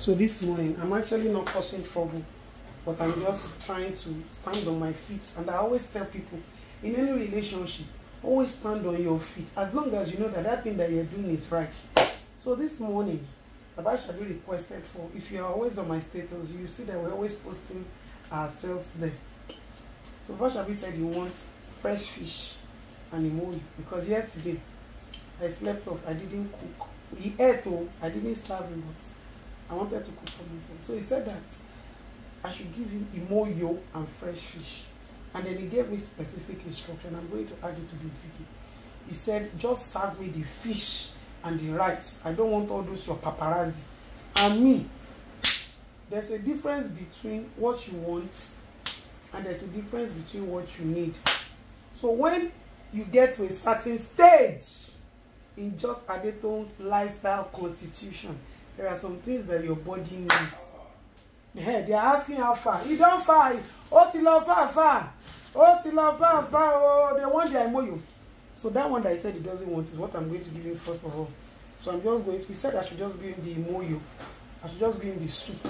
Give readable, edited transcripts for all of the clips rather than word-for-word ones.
So this morning, I'm actually not causing trouble, but I'm just trying to stand on my feet. And I always tell people, in any relationship, always stand on your feet, as long as you know that that thing that you're doing is right. So this morning, Baba Shabi requested for, if you are always on my status, you see that we're always posting ourselves there. So Baba Shabi said he wants fresh fish and Imoyo, because yesterday I slept off, I didn't cook. He ate, oh, I didn't starve him, but I wanted to cook for myself. So he said that I should give him Imoyo and fresh fish. And then he gave me specific instruction. I'm going to add it to this video. He said, just serve me the fish and the rice. I don't want all those your paparazzi. And me, there's a difference between what you want and there's a difference between what you need. So when you get to a certain stage in just Adeto's lifestyle constitution, there are some things that your body needs. They are asking how far. You don't far. Oh, till far. Oh, till far. Oh, they want their Imoyo. So that one that he said he doesn't want is what I'm going to give him first of all. So I'm just going to, he said I should just give him the Imoyo. I should just give him the soup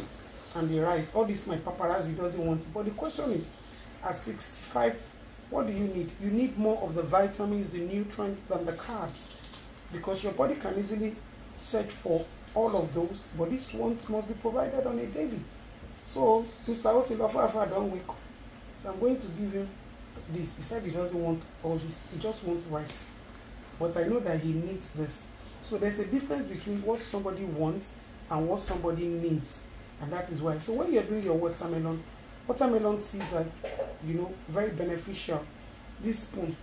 and the rice. All this my paparazzi doesn't want it. But the question is, at 65, what do you need? You need more of the vitamins, the nutrients than the carbs. Because your body can easily search for all of those, but these ones must be provided on a daily. So Mr. Otilofa don't wake up. So I'm going to give him this. He said he doesn't want all this. He just wants rice. But I know that he needs this. So there's a difference between what somebody wants and what somebody needs. And that is why. So when you're doing your watermelon seeds are, you know, very beneficial. This spoon.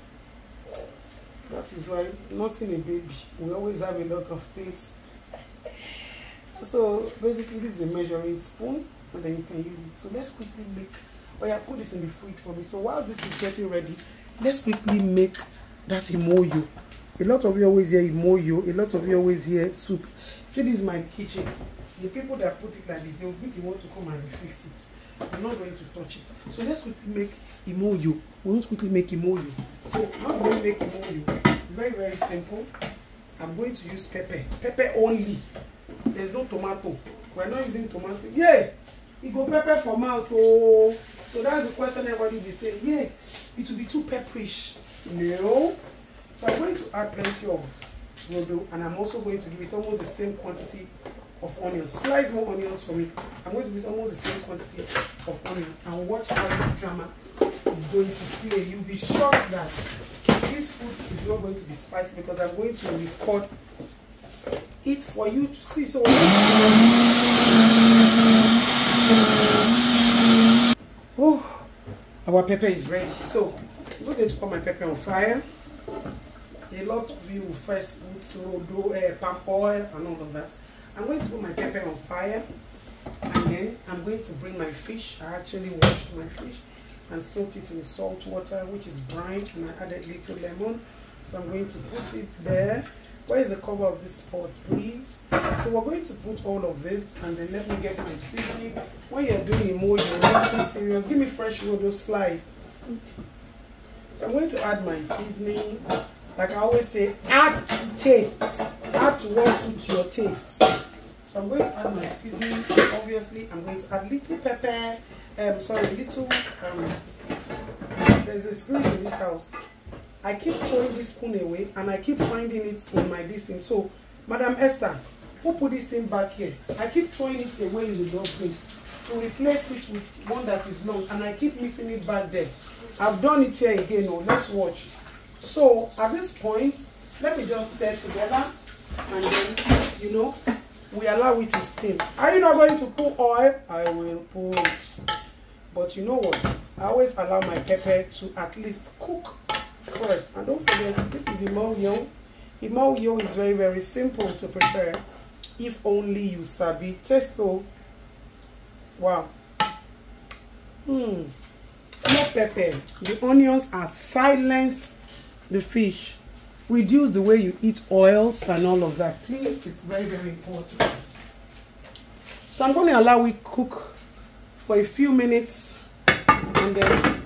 That is why, not seeing a baby, we always have a lot of things. So basically this is a measuring spoon, and then you can use it. So let's quickly make, oh yeah, put this in the fridge for me. So while this is getting ready, let's quickly make that Imoyo. A lot of you always hear Imoyo, a lot of you always hear soup. See, this is my kitchen. The people that put it like this, they will be the one to come and fix it. I'm not going to touch it. So let's quickly make Imoyo. We want to quickly make Imoyo. So how do we make Imoyo? Very, very simple. I'm going to use pepper. Pepper only. There's no tomato. We're not using tomato. Yeah! You go pepper for mouth. Oh. So that's the question everybody will be saying. Yeah, it will be too pepperish. No. So I'm going to add plenty of rodo, and I'm also going to give it almost the same quantity of onions. Slice more onions for me. I'm going to give it almost the same quantity of onions. And watch how this drama is going to play. You'll be shocked that this food is not going to be spicy because I'm going to record it for you to see. So oh, our pepper is ready. So I'm not going to put my pepper on fire. A lot of you will first put rodo, palm oil and all of that. I'm going to put my pepper on fire, and then I'm going to bring my fish. I actually washed my fish and soaked it in salt water, which is brine, and I added little lemon. So I'm going to put it there. Where is the cover of this pot, please? So we're going to put all of this, and then let me get my seasoning. When you're doing Imoyo, nothing serious. Give me fresh rodo sliced. So I'm going to add my seasoning. Like I always say, add to tastes. Add to what suits your taste. So I'm going to add my seasoning. Obviously, I'm going to add little pepper. There's a spirit in this house. I keep throwing this spoon away, and I keep finding it in my distance. So, Madam Esther, who put this thing back here? I keep throwing it away in the dustbin to replace it with one that is long, and I keep meeting it back there. I've done it here again. Oh, let's watch. So at this point, let me just stir together, and then, you know, we allow it to steam. Are you not going to put oil? I will put. But you know what? I always allow my pepper to at least cook first. And don't forget, this is Imoyo. Imoyo is very, very simple to prepare. If only you sabi testo. Wow. More pepper. The onions are silenced. The fish. Reduce the way you eat oils and all of that. Please, it's very, very important. So I'm going to allow it cook for a few minutes, and then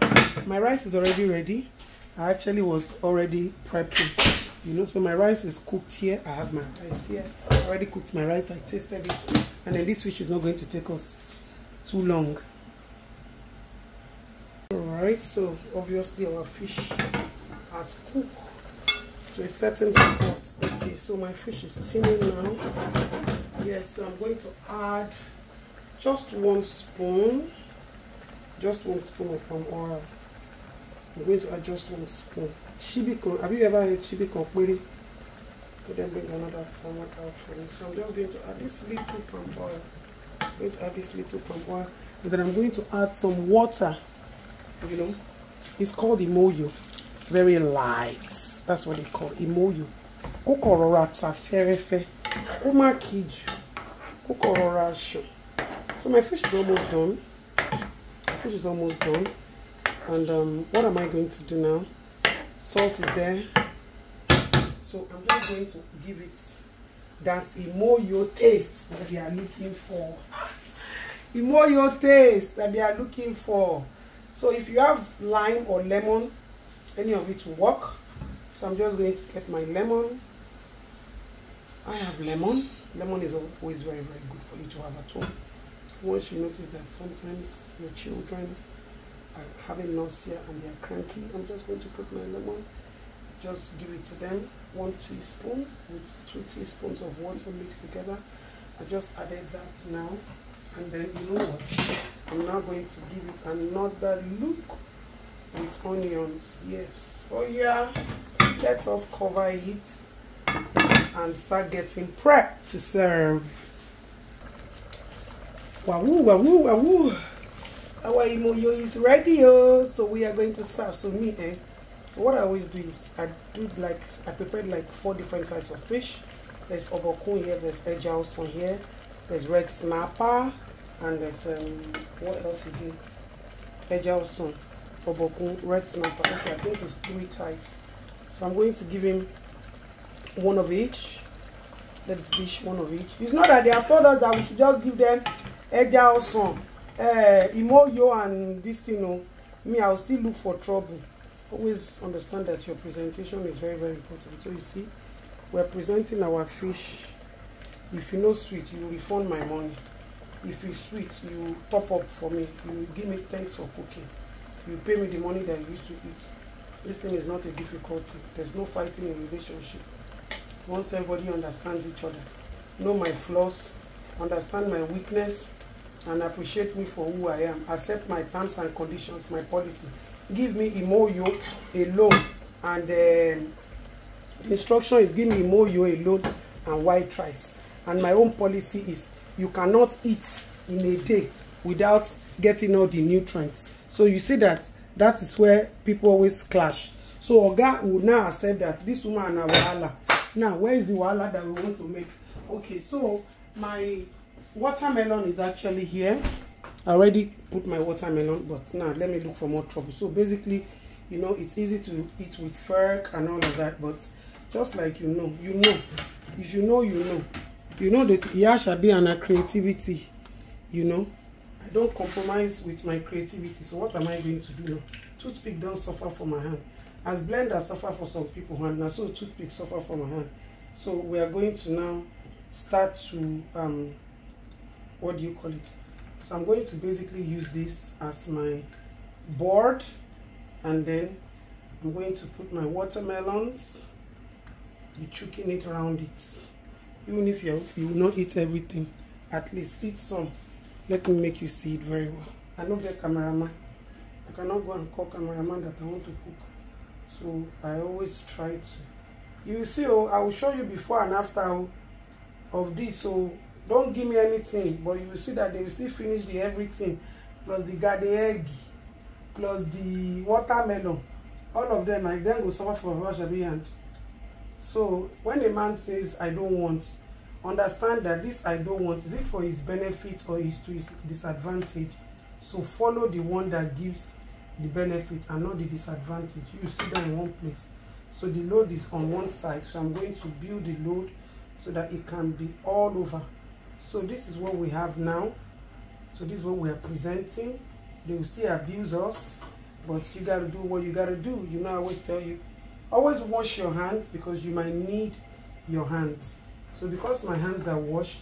my rice is already ready. I actually was already prepping, you know, so my rice is cooked here. I have my rice here. I already cooked my rice. I tasted it. and then this fish is not going to take us too long. Alright, so obviously our fish has cooked to a certain spot. Okay, so my fish is steaming now. Yes, so I'm going to add just 1 spoon of palm oil. I'm going to add just 1 spoon. Shibikon, have you ever had shibikon query? But then bring another format out for me. So I'm just going to add this little palm oil. I'm going to add this little palm oil, and then I'm going to add some water. You know, it's called Imoyo. Very light. That's what they call Imoyo. Kokorora tsaferefe. Oma kiju. Kokorora sho. So my fish is almost done. My fish is almost done. And what am I going to do now? Salt is there. So I'm just going to give it that Imoyo taste that we are looking for. Imoyo taste that we are looking for. So if you have lime or lemon, any of it will work. So I'm just going to get my lemon. I have lemon. Lemon is always very, very good for you to have at home. Once you notice that sometimes your children are having nausea and they are cranky, I'm just going to put my lemon. Just give it to them. 1 teaspoon with 2 teaspoons of water mixed together. I just added that now. And then you know what? I'm now going to give it another look with onions. Yes. Oh yeah. Let us cover it and start getting prepped to serve. Wahoo, wahoo, wahoo. Our Imoyo is ready. Oh, so we are going to serve. So so what I always do is I prepared like 4 different types of fish. There's obokun here, there's ejaoson here, there's red snapper, and there's what else again? Ejaoson, obokun, red snapper. Okay, I think it's 3 types. So I'm going to give him 1 of each. Let's dish 1 of each. It's not that they have told us that we should just give them ejaoson, Imoyo, and this thing. No, me, I'll still look for trouble. Always understand that your presentation is very, very important. So you see, we're presenting our fish. If you know sweet, you refund my money. If it's sweet, you top up for me. You give me thanks for cooking. You pay me the money that you used to eat. This thing is not a difficulty. There's no fighting in relationship. Once everybody understands each other, know my flaws, understand my weakness, and appreciate me for who I am. Accept my terms and conditions, my policy. Give me Imoyo alone, and the instruction is give me Imoyo alone and white rice. And my own policy is you cannot eat in a day without getting all the nutrients. So you see that is where people always clash. So Oga will now accept that this woman and wahala. Now where is the wahala that we want to make? Okay, so my watermelon is actually here. I already put my watermelon, but now let me look for more trouble. So basically, you know, it's easy to eat with fork and all of that, but just like you know, if you know, you know that here shall be an creativity. You know, I don't compromise with my creativity. So what am I going to do now? Toothpick don't suffer for my hand, as blender suffer for some people hand. Now so toothpick suffer for my hand. So we are going to now start to what do you call it? So I'm going to basically use this as my board, and then I'm going to put my watermelons, be chucking it around it. Even if you will not eat everything, at least eat some. Let me make you see it very well. I don't get cameraman. I cannot go and call cameraman that I want to cook. So I always try to. You will see, I will show you before and after of this. So don't give me anything, but you will see that they will still finish the everything, plus the egg, plus the watermelon. All of them, I then go suffer for rush every hand. So when a man says I don't want, understand that this I don't want, is it for his benefit or is to his disadvantage? So follow the one that gives the benefit and not the disadvantage. You sit down in one place. So the load is on one side, so I'm going to build the load so that it can be all over. So this is what we have now. So this is what we are presenting. They will still abuse us, but you got to do what you got to do. You know, I always tell you, always wash your hands, because you might need your hands. So because my hands are washed,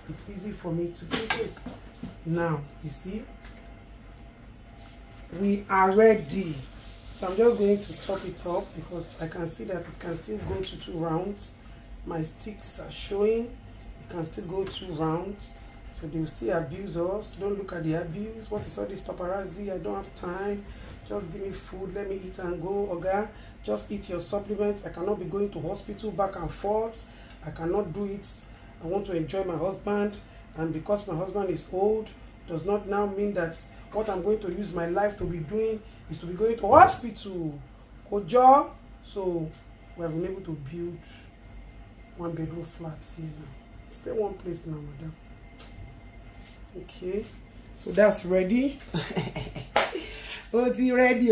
it's easy for me to do this. Now, you see, we are ready. So I'm just going to top it off because I can see that it can still go to 2 rounds. My sticks are showing it can still go 2 rounds. So they will still abuse us. Don't look at the abuse. What is all this paparazzi? I don't have time. Just give me food. Let me eat and go. Okay? Just eat your supplements. I cannot be going to hospital back and forth. I cannot do it. I want to enjoy my husband. And because my husband is old, does not now mean that what I'm going to use my life to be doing is to be going to hospital. Ojo. So we have been able to build 1-bedroom flats here now. Stay one place now, madam. Okay, so that's ready. Oh, it's ready.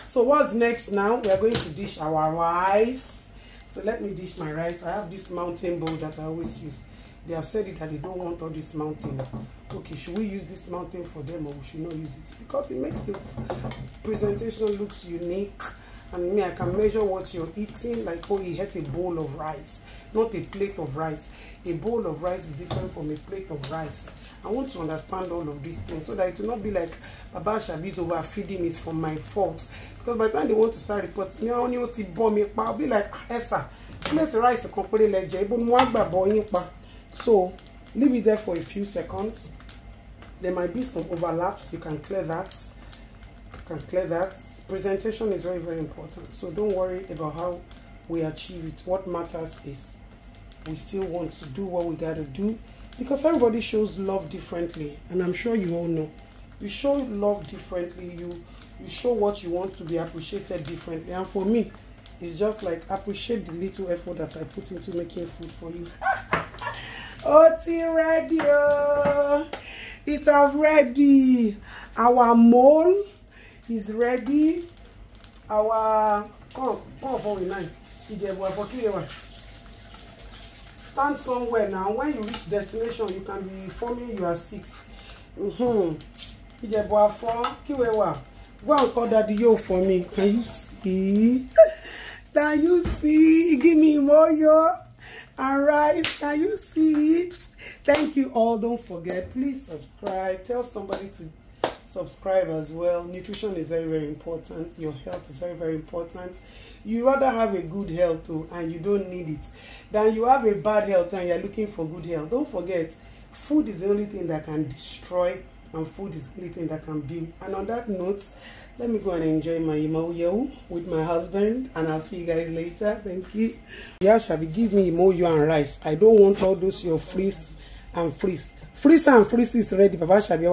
So what's next now? We are going to dish our rice. So let me dish my rice. I have this mountain bowl that I always use. They have said it that they don't want all this mountain. Okay, should we use this mountain for them or we should not use it? Because it makes the presentation looks unique. And me, I can measure what you're eating. Like, oh, you had a bowl of rice, not a plate of rice. A bowl of rice is different from a plate of rice. I want to understand all of these things so that it will not be like Baba Shabi's overfeeding is from my fault. Because by the time they want to start reporting, me only want to bomb me. I'll be like, Esa, let's rice a company like So leave it there for a few seconds. There might be some overlaps. You can clear that. You can clear that. Presentation is very, very important. So don't worry about how we achieve it. What matters is we still want to do what we got to do, because everybody shows love differently, and I'm sure you all know. You show love differently. You show what you want to be appreciated differently. And for me, it's just like appreciate the little effort that I put into making food for you. Oti ready. It's ready. Our mole is ready. Our stand somewhere now. When you reach destination, you can be informing you are sick. Go and call Daddy Yo for me. Can you see? Can you see? Give me Imoyo and rice. Can you see it? Thank you all. Don't forget, please subscribe. Tell somebody to subscribe as well. Nutrition is very, very important. Your health is very, very important. You rather have a good health too, and you don't need it, than you have a bad health and you're looking for good health. Don't forget, food is the only thing that can destroy, and food is the only thing that can build. And on that note, let me go and enjoy my Imoyo with my husband, and I'll see you guys later. Thank you. Yeah, Shabi, give me Imoyo and rice. I don't want all those your freeze and freeze. Freeze and freeze is ready. Papa Shabi,